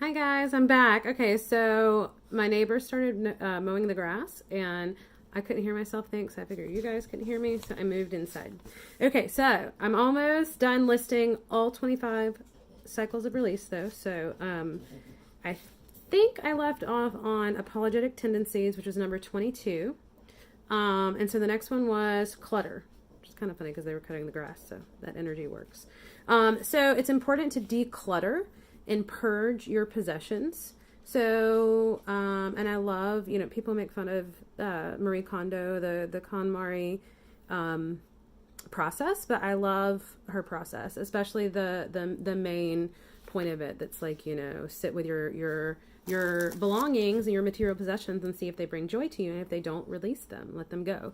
Hi guys, I'm back. Okay, so my neighbor started mowing the grass and I couldn't hear myself think, so I figured you guys couldn't hear me, so I moved inside. Okay, so I'm almost done listing all 25 cycles of release though. So I think I left off on apologetic tendencies, which was number 22. And so the next one was clutter, which is kind of funny because they were cutting the grass, so that energy works. So it's important to declutter and purge your possessions. So, and I love, people make fun of Marie Kondo, the KonMari process, but I love her process, especially the main point of it. That's like, sit with your belongings and your material possessions and see if they bring joy to you, and if they don't, release them, let them go.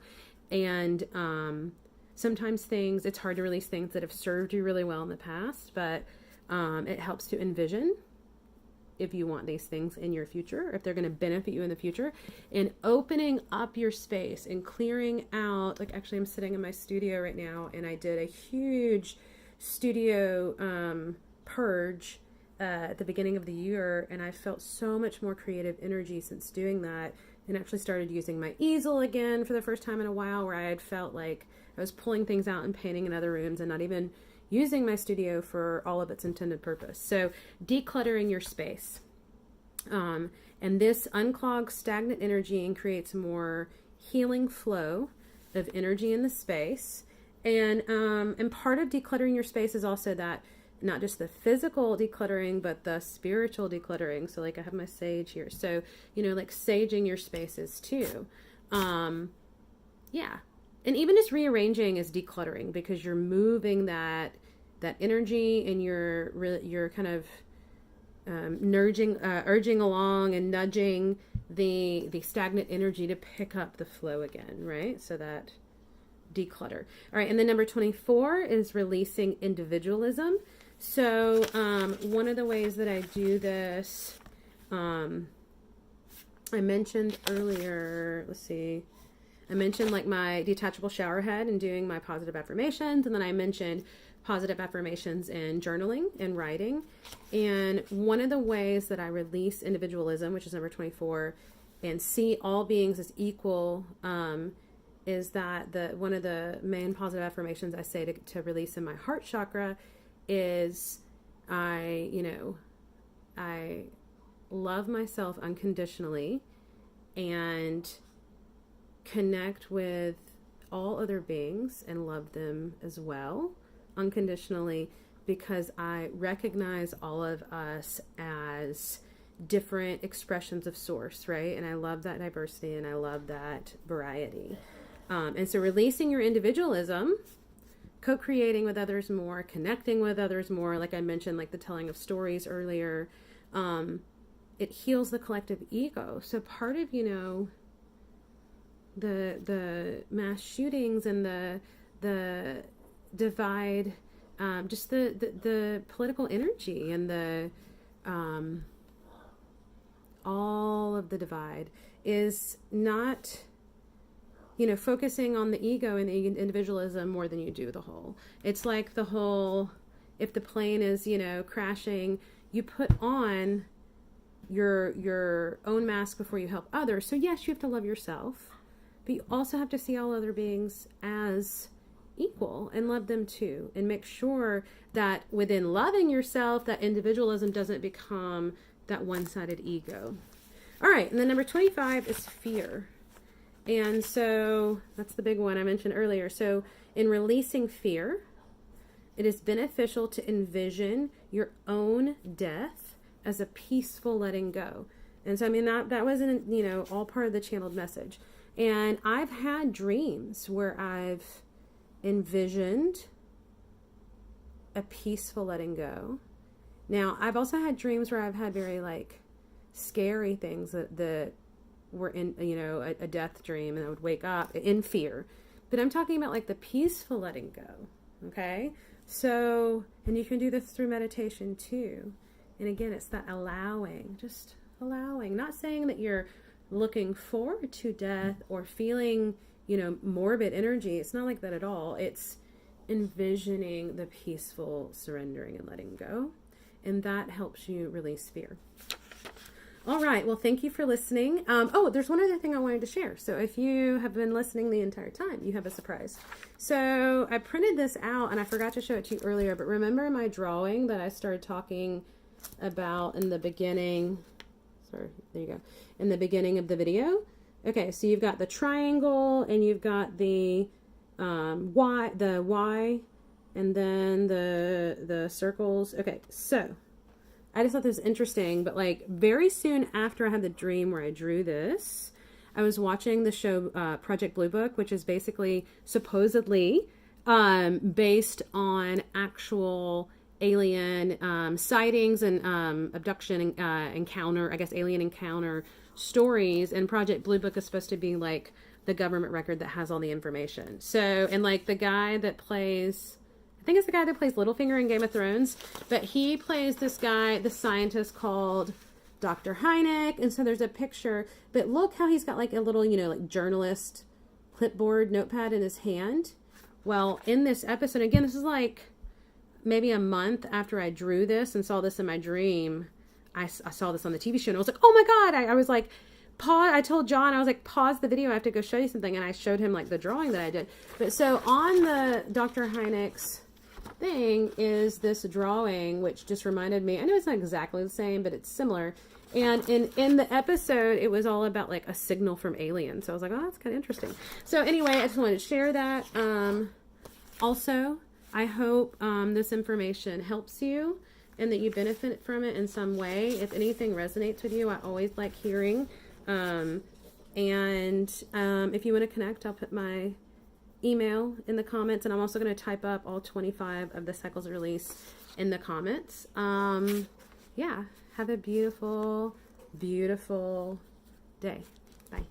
And sometimes it's hard to release things that have served you really well in the past, but it helps to envision if you want these things in your future, if they're going to benefit you in the future, and opening up your space and clearing out. Like, actually, I'm sitting in my studio right now, and I did a huge studio purge at the beginning of the year, and I felt so much more creative energy since doing that, and actually started using my easel again for the first time in a while, where I had felt like I was pulling things out and painting in other rooms and not even using my studio for all of its intended purpose. So decluttering your space. And this unclogs stagnant energy and creates more healing flow of energy in the space. And part of decluttering your space is also that not just the physical decluttering, but the spiritual decluttering. So like I have my sage here. So, like saging your spaces too. Yeah. And even just rearranging is decluttering, because you're moving that energy, and you're kind of urging along and nudging the stagnant energy to pick up the flow again, right? So that declutter. All right, and then number 24 is releasing individualism. So one of the ways that I do this, I mentioned earlier, I mentioned like my detachable shower head and doing my positive affirmations. And then I mentioned positive affirmations and journaling and writing. And one of the ways that I release individualism, which is number 24, and see all beings as equal, is that one of the main positive affirmations I say to release in my heart chakra is I love myself unconditionally and connect with all other beings and love them as well unconditionally, because I recognize all of us as different expressions of source, right? And I love that diversity, and I love that variety. And so releasing your individualism, co-creating with others more, connecting with others more, like I mentioned, like the telling of stories earlier, it heals the collective ego. So part of, the mass shootings and the divide, just the political energy and the all of the divide is not, focusing on the ego and the individualism more than you do the whole. It's like the whole, if the plane is, crashing, you put on your own mask before you help others. So yes, you have to love yourself, but you also have to see all other beings as equal and love them too, and make sure that within loving yourself, that individualism doesn't become that one-sided ego. All right, and then number 25 is fear. And so that's the big one I mentioned earlier. So in releasing fear, it is beneficial to envision your own death as a peaceful letting go. And so, that wasn't, all part of the channeled message. And I've had dreams where I've envisioned a peaceful letting go. Now, I've also had dreams where I've had very scary things that were in, a death dream, and I would wake up in fear. But I'm talking about the peaceful letting go. Okay. So, and you can do this through meditation too. And again, it's that allowing, just allowing, not saying that you're looking forward to death or feeling, morbid energy. It's not like that at all. It's envisioning the peaceful surrendering and letting go. and that helps you release fear. All right. Well, thank you for listening. Oh, there's one other thing I wanted to share. So if you have been listening the entire time, you have a surprise. So I printed this out and I forgot to show it to you earlier, but remember my drawing that I started talking about in the beginning? Sorry, there you go. In the beginning of the video. Okay. So you've got the triangle and you've got the Y, and then the circles. Okay. So I just thought this was interesting, but like very soon after I had the dream where I drew this, I was watching the show Project Blue Book, which is basically supposedly based on actual alien sightings and abduction encounter, I guess alien encounter stories. And Project Blue Book is supposed to be like the government record that has all the information. So, and like the guy that plays, I think it's the guy that plays Littlefinger in Game of Thrones, but he plays this guy, the scientist called Dr. Hynek. And so there's a picture, but look how he's got like a little, you know, like journalist clipboard notepad in his hand. Well, in this episode, again, this is like maybe a month after I drew this and saw this in my dream. I saw this on the TV show and I was like, oh my God. I was like, pause. I told John, I was like, pause the video. I have to go show you something. And I showed him like the drawing that I did. But so on the Dr. Hynek's thing is this drawing, which just reminded me, I know it's not exactly the same, but it's similar. And in the episode, it was all about like a signal from aliens. So I was like, oh, that's kind of interesting. So anyway, I just wanted to share that. Also, I hope this information helps you and that you benefit from it in some way. If anything resonates with you, I always like hearing. And if you want to connect, I'll put my email in the comments, and I'm also going to type up all 25 of the cycles of release in the comments. Yeah, have a beautiful, beautiful day. Bye.